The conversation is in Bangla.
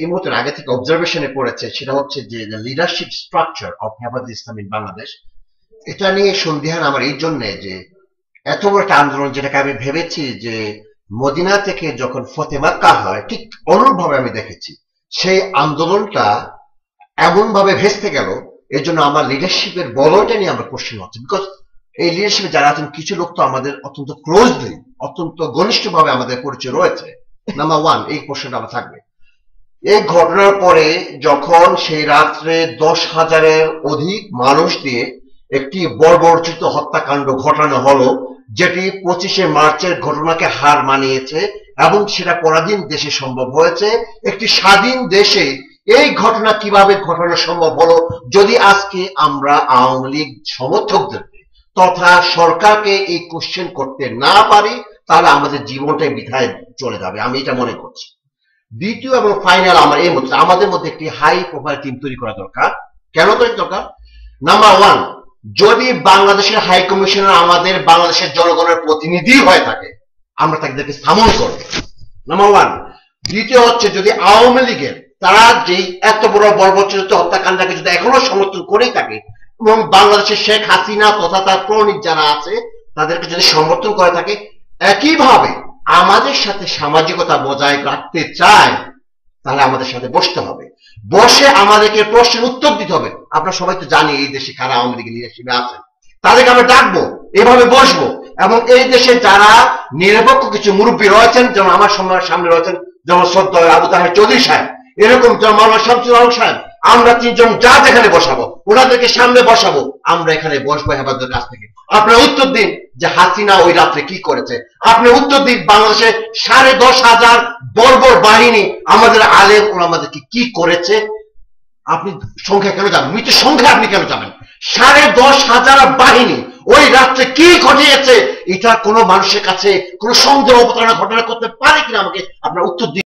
এই মুহূর্তে আগে থেকে অবজারভেশনে পড়েছে, সেটা হচ্ছে যে লিডারশিপ স্ট্রাকচার অফ হেফাজতে ইসলাম ইন বাংলাদেশ। এটা নিয়ে সন্দেহান আমার এই জন্য যে এত বড় একটা আন্দোলন, যেটাকে আমি ভেবেছি যে মদিনা থেকে যখন ফতে মাক্কা হয় ঠিক অনুরূপভাবে আমি দেখেছি, সেই আন্দোলনটা এমন ভাবে ভেস্তে গেল। এর জন্য আমার লিডারশিপের বড়টা নিয়ে আমরা কোশ্চেন হচ্ছে, বিকজ এই লিডারশিপে যারা আছেন কিছু লোক তো আমাদের অত্যন্ত ক্লোজলি, অত্যন্ত ঘনিষ্ঠভাবে আমাদের পরিচয় রয়েছে। নাম্বার ওয়ান, এই কোশ্চেনটা আমার থাকবে। এই ঘটনার পরে যখন সেই রাত্রে 10,000-এর অধিক মানুষ দিয়ে একটি বর্বরচিত হত্যাকাণ্ড ঘটানো হলো, যেটি 25শে মার্চের ঘটনাকে হার মানিয়েছে, এবং সেটা পরাধীন দেশে সম্ভব হয়েছে। একটি স্বাধীন দেশে এই ঘটনা কিভাবে ঘটানো সম্ভব হলো? যদি আজকে আমরা আওয়ামী লীগ সমর্থকদেরকে তথা সরকারকে এই কোশ্চেন করতে না পারি, তাহলে আমাদের জীবনটাই বৃথায় চলে যাবে, আমি এটা মনে করছি। দ্বিতীয় এবং ফাইনাল, আমার এই মধ্যে আমাদের মধ্যে একটি হাই প্রোফাইল টিম তৈরি করা দরকার। কেন তৈরি দরকার? নাম্বার ওয়ান, যদি বাংলাদেশের হাই কমিশনার আমাদের বাংলাদেশের জনগণের প্রতিনিধি হয়ে থাকে, আমরা তাদেরকে সামন করব, নাম্বার ওয়ান। দ্বিতীয় হচ্ছে, যদি আওয়ামী লীগের তারা যেই এত বড় বর্বরচিত হত্যাকাণ্ডকে যদি এখনো সমর্থন করেই থাকে, এবং বাংলাদেশের শেখ হাসিনা তথা তার প্রণীত যারা আছে তাদেরকে যদি সমর্থন করে থাকে, একইভাবে আমাদের সাথে সামাজিকতা বজায় রাখতে চায়, তাহলে আমাদের সাথে বসতে হবে, বসে আমাদেরকে প্রশ্নের উত্তর দিতে হবে। আপনারা সবাই তো জানি এই দেশে কারা আওয়ামী লীগের লিডারশিপে আছেন, তাদেরকে আমরা ডাকবো, এভাবে বসবো, এবং এই দেশে যারা নিরপেক্ষ কিছু মুরব্বী রয়েছেন, যেমন আমার সামনে রয়েছেন যেমন শ্রদ্ধেয় আবু তাহের চৌধুরী সাহেব, এরকম যেমন মাওলানা শামসুল হক সাহেব, আমরা তিনজন যা যেখানে বসাবো ওনাদেরকে সামনে বসাবো, আমরা এখানে বসবো হেফাজতের কাছ থেকে। আপনারা উত্তর দিন যে হাসিনা ওই রাত্রে কি করেছে, আপনি উত্তর দিন বাংলাদেশে 10,500 বর্বর বাহিনী আমাদের আলেম ওলামাদেরকে কি করেছে। আপনি সংখ্যা কেন যাবেন, মৃত্যু সংখ্যা আপনি কেন যাবেন? 10,500 বাহিনী ওই রাত্রে কি ঘটিয়েছে, এটা কোনো মানুষের কাছে কোনো সন্দেহ অবতারণা ঘটনা করতে পারে কিনা, আমাকে আপনার উত্তর দিন।